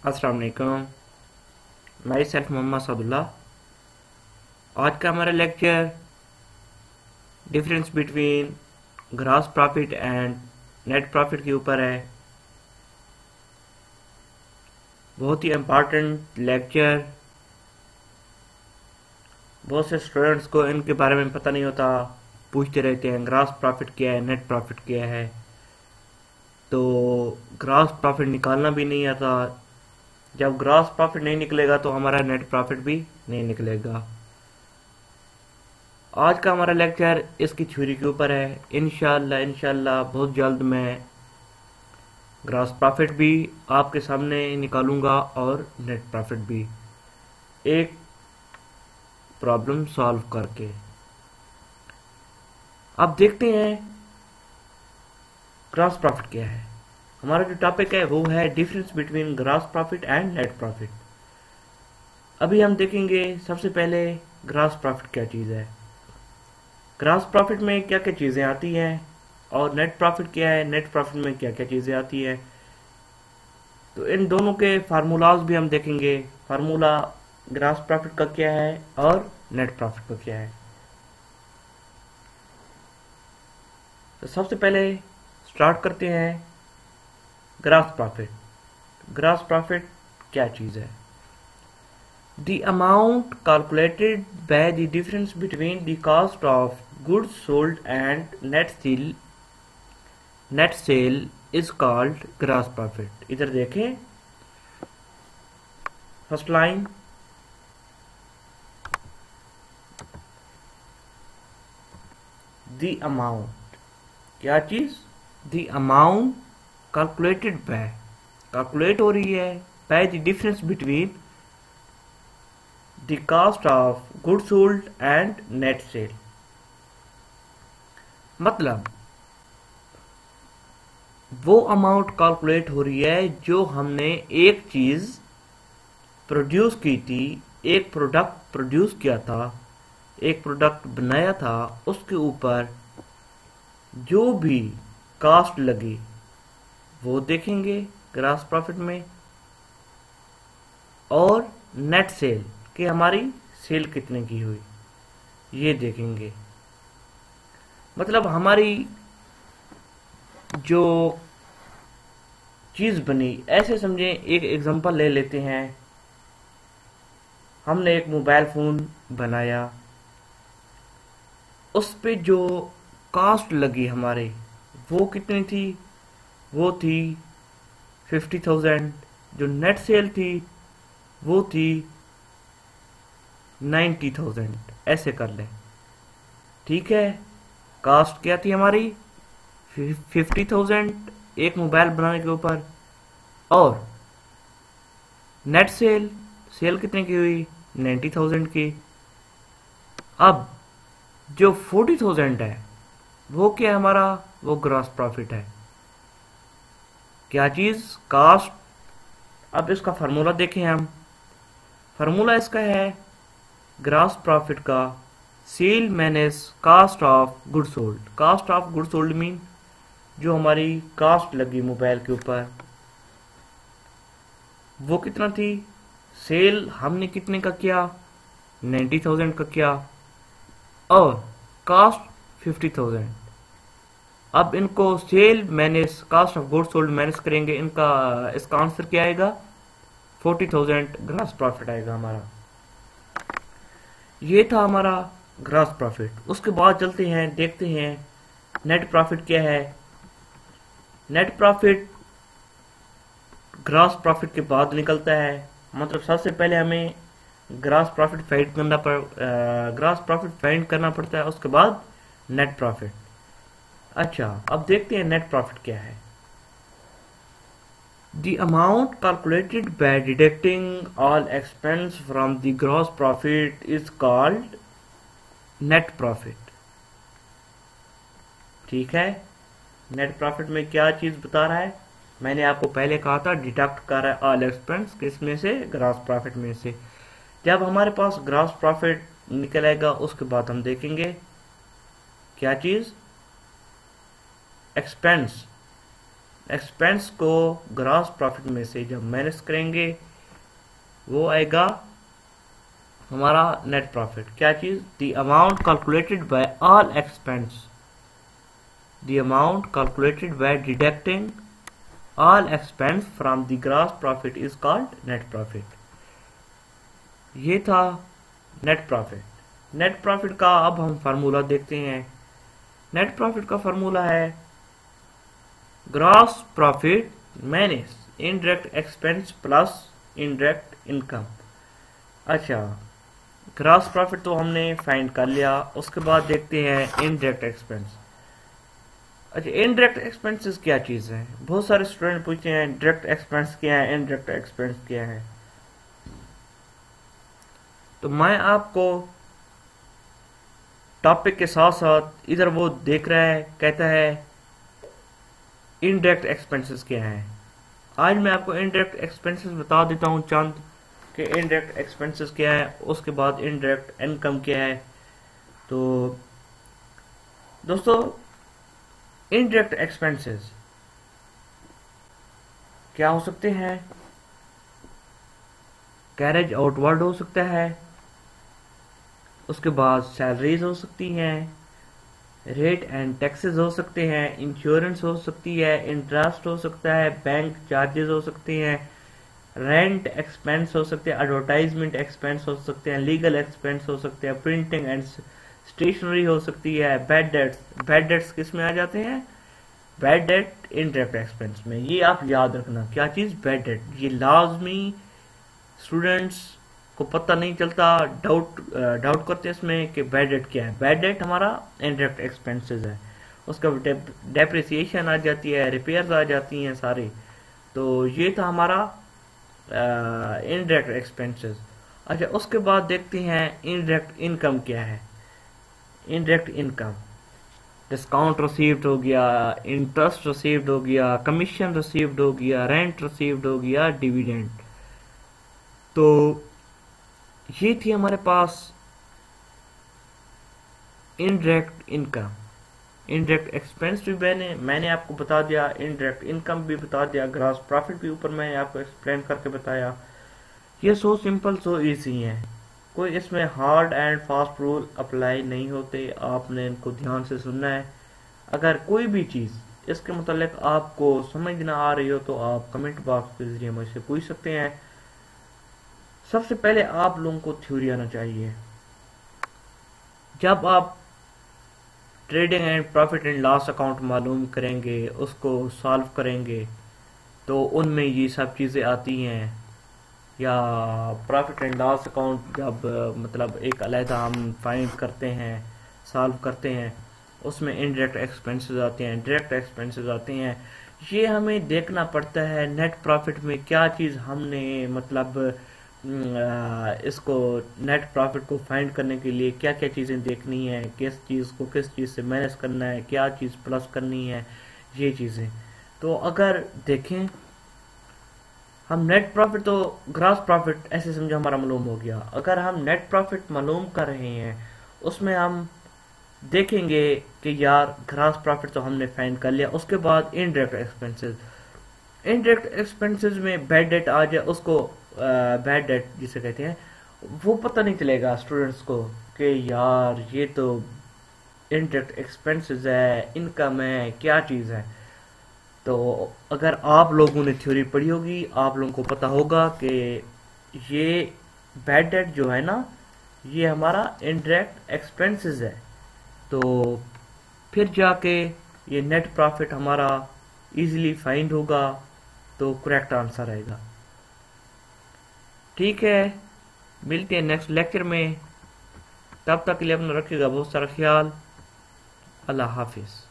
अस्सलाम वालेकुम। Myself Mohammad Saadullah. आज का हमारा lecture difference between gross profit and net profit के ऊपर है। बहुत ही इम्पॉर्टेंट लेक्चर। बहुत से स्टूडेंट्स को इनके बारे में पता नहीं होता, पूछते रहते हैं ग्रॉस प्रॉफिट क्या है, नेट प्रॉफिट क्या है। तो ग्रॉस प्रॉफिट निकालना भी नहीं आता। जब ग्रॉस प्रॉफिट नहीं निकलेगा तो हमारा नेट प्रॉफिट भी नहीं निकलेगा। आज का हमारा लेक्चर इसकी थ्योरी के ऊपर है। इंशाल्लाह बहुत जल्द मैं ग्रॉस प्रॉफिट भी आपके सामने निकालूंगा और नेट प्रॉफिट भी, एक प्रॉब्लम सॉल्व करके। अब देखते हैं ग्रॉस प्रॉफिट क्या है। हमारा जो टॉपिक है वो है difference between gross profit and net profit. अभी हम देखेंगे सबसे पहले ग्रॉस प्रॉफिट क्या चीज़ है, ग्रॉस प्रॉफिट में क्या क्या चीज़ें आती हैं, और नेट प्रॉफिट क्या है, नेट प्रॉफिट में क्या क्या चीज़ें आती है। तो इन दोनों के फार्मूलाज भी हम देखेंगे। फार्मूला ग्रॉस प्रॉफिट का क्या है और नेट प्रॉफिट का क्या है। तो सबसे पहले स्टार्ट करते हैं ग्रॉस प्रॉफिट। ग्रॉस प्रॉफिट क्या चीज़ है? The amount calculated by the difference between the cost of goods sold and net sale is called gross profit। इधर देखें फर्स्ट लाइन, the amount क्या चीज? the amount calculated by, calculate हो रही है by the difference between the cost of goods sold and net sale। मतलब वो amount calculate हो रही है जो हमने एक चीज प्रोड्यूस की थी, एक प्रोडक्ट प्रोड्यूस किया था, एक प्रोडक्ट बनाया था, उसके ऊपर जो भी कॉस्ट लगी वो देखेंगे ग्रॉस प्रॉफिट में, और नेट सेल कि हमारी सेल कितने की हुई ये देखेंगे। मतलब हमारी जो चीज बनी, ऐसे समझें, एक एग्जांपल ले लेते हैं। हमने एक मोबाइल फोन बनाया, उस पे जो कॉस्ट लगी हमारे वो कितनी थी? वो थी 50,000। जो नेट सेल थी वो थी 90,000। ऐसे कर ले, ठीक है। कॉस्ट क्या थी हमारी? 50,000 एक मोबाइल बनाने के ऊपर, और नेट सेल, सेल कितने की हुई? 90,000 की। अब जो 40,000 है वो क्या है हमारा? वो ग्रॉस प्रॉफिट है। क्या चीज? कॉस्ट। अब इसका फार्मूला देखें हम। फार्मूला इसका है ग्रॉस प्रॉफिट का sale minus cost of good sold. Cost of good sold mean जो हमारी कॉस्ट लगी मोबाइल के ऊपर वो कितना थी? सेल हमने कितने का किया? 90,000 का किया, और कॉस्ट 50,000। अब इनको sale minus cost of good sold minus करेंगे, इसका आंसर क्या आएगा? 40,000 ग्रॉस प्रॉफिट आएगा हमारा। ये था हमारा ग्रॉस प्रॉफिट। उसके बाद चलते हैं, देखते हैं नेट प्रॉफिट क्या है। नेट प्रॉफिट ग्रॉस प्रॉफिट के बाद निकलता है। मतलब सबसे पहले हमें ग्रॉस प्रॉफिट फाइंड करना पड़ता है, उसके बाद नेट प्रॉफिट। अच्छा, अब देखते हैं नेट प्रॉफिट क्या है। The amount calculated by deducting all expense from the gross profit is called net profit। ठीक है। नेट प्रॉफिट में क्या चीज बता रहा है? मैंने आपको पहले कहा था डिडक्ट कर रहा है ऑल एक्सपेंस, किसमें से? ग्रॉस प्रॉफिट में से। जब हमारे पास ग्रॉस प्रॉफिट निकल आएगा उसके बाद हम देखेंगे क्या चीज? एक्सपेंस। एक्सपेंस को ग्रॉस प्रॉफिट में से जब माइनस करेंगे वो आएगा हमारा नेट प्रॉफिट। क्या चीज? The amount calculated by all expense, the amount calculated by deducting all expense from the gross profit is called net profit. ये था नेट प्रॉफिट। नेट प्रॉफिट का अब हम फार्मूला देखते हैं। नेट प्रॉफिट का फार्मूला है gross profit minus indirect expense plus indirect income. अच्छा, ग्रॉस प्रॉफिट तो हमने फाइंड कर लिया, उसके बाद देखते हैं इनडायरेक्ट एक्सपेंस। अच्छा, इनडायरेक्ट एक्सपेंसेस क्या चीज है? बहुत सारे स्टूडेंट पूछते हैं डायरेक्ट एक्सपेंस क्या है, इनडायरेक्ट एक्सपेंस क्या है। तो मैं आपको टॉपिक के साथ साथ इधर वो देख रहा है, कहता है इनडायरेक्ट एक्सपेंसेस क्या है। आज मैं आपको इनडायरेक्ट एक्सपेंसेस बता देता हूँ चंद कि इनडायरेक्ट एक्सपेंसेस क्या है, उसके बाद इनडायरेक्ट इनकम क्या है। तो दोस्तों, इनडायरेक्ट एक्सपेंसेस क्या हो सकते हैं? कैरेज आउटवर्ड हो सकता है, उसके बाद सैलरीज हो सकती हैं, रेट एंड टैक्सेस हो सकते हैं, इंश्योरेंस हो सकती है, इंटरेस्ट हो सकता है, बैंक चार्जेस हो सकते हैं, रेंट एक्सपेंस हो सकते हैं, एडवर्टाइजमेंट एक्सपेंस हो सकते हैं, लीगल एक्सपेंस हो सकते हैं, प्रिंटिंग एंड स्टेशनरी हो सकती है, बैड डेट्स। बैड डेट्स किस में आ जाते हैं? बैड डेट इनडायरेक्ट एक्सपेंस में। ये आप याद रखना, क्या चीज? Bad debt. ये लाजमी स्टूडेंट्स को पता नहीं चलता, डाउट करते हैं इसमें कि बैड डेट क्या है। बैड डेट हमारा इनडायरेक्ट एक्सपेंसेस है, उसका डेप्रिसिएशन आ जाती है, रिपेयर्स आ जाती हैं सारी। तो ये था हमारा इनडायरेक्ट एक्सपेंसेस। अच्छा, उसके बाद देखते हैं इनडायरेक्ट इनकम क्या है। इनडायरेक्ट इनकम डिस्काउंट रिसीव्ड हो गया, इंटरेस्ट रिसीव्ड हो गया, कमीशन रिसीव्ड हो गया, रेंट रिसीव्ड हो गया, डिविडेंड। तो ये थी हमारे पास इनडायरेक्ट इनकम। इनडायरेक्ट एक्सपेंस भी मैंने आपको बता दिया, इनडायरेक्ट इनकम भी बता दिया, ग्रॉस प्रॉफिट भी ऊपर मैंने आपको एक्सप्लेन करके बताया। ये सो सिंपल सो इजी है, कोई इसमें hard and fast rule apply नहीं होते, आपने इनको ध्यान से सुनना है। अगर कोई भी चीज़ इसके मुतालिक आपको समझ ना आ रही हो तो आप कमेंट बॉक्स के जरिए मुझसे पूछ सकते हैं। सबसे पहले आप लोगों को थ्योरी आना चाहिए। जब आप trading and profit and loss account मालूम करेंगे, उसको सॉल्व करेंगे, तो उनमें ये सब चीज़ें आती हैं। या प्रॉफिट एंड लॉस अकाउंट जब मतलब एक अलहदा हम फाइंड करते हैं, सॉल्व करते हैं, उसमें इनडायरेक्ट एक्सपेंसेस आते हैं, डायरेक्ट एक्सपेंसेस आते हैं। ये हमें देखना पड़ता है नेट प्रॉफिट में क्या चीज़ हमने मतलब इसको नेट प्रॉफिट को फाइंड करने के लिए क्या क्या चीज़ें देखनी है, किस चीज़ को किस चीज़ से माइनस करना है, क्या चीज़ प्लस करनी है, ये चीज़ें। तो अगर देखें हम नेट प्रॉफिट तो ग्रॉस प्रॉफिट ऐसे समझो हमारा मालूम हो गया। अगर हम नेट प्रॉफिट मालूम कर रहे हैं उसमें हम देखेंगे कि यार ग्रॉस प्रॉफिट तो हमने फाइंड कर लिया, उसके बाद इनडायरेक्ट एक्सपेंसेस। इनडायरेक्ट एक्सपेंसेस में बैड डेट आ जाए, उसको बैड डेट जिसे कहते हैं, वो पता नहीं चलेगा स्टूडेंट्स को कि यार ये तो इनडायरेक्ट एक्सपेंसेस है, इनकम है, क्या चीज़ है। तो अगर आप लोगों ने थ्योरी पढ़ी होगी, आप लोगों को पता होगा कि ये बैड डेट जो है ना, ये हमारा इनडायरेक्ट एक्सपेंसेस है। तो फिर जाके ये नेट प्रॉफिट हमारा इजीली फाइंड होगा, तो करेक्ट आंसर आएगा। ठीक है, मिलते हैं नेक्स्ट लेक्चर में। तब तक के लिए अपना रखिएगा बहुत सारा ख्याल। अल्लाह हाफिज़।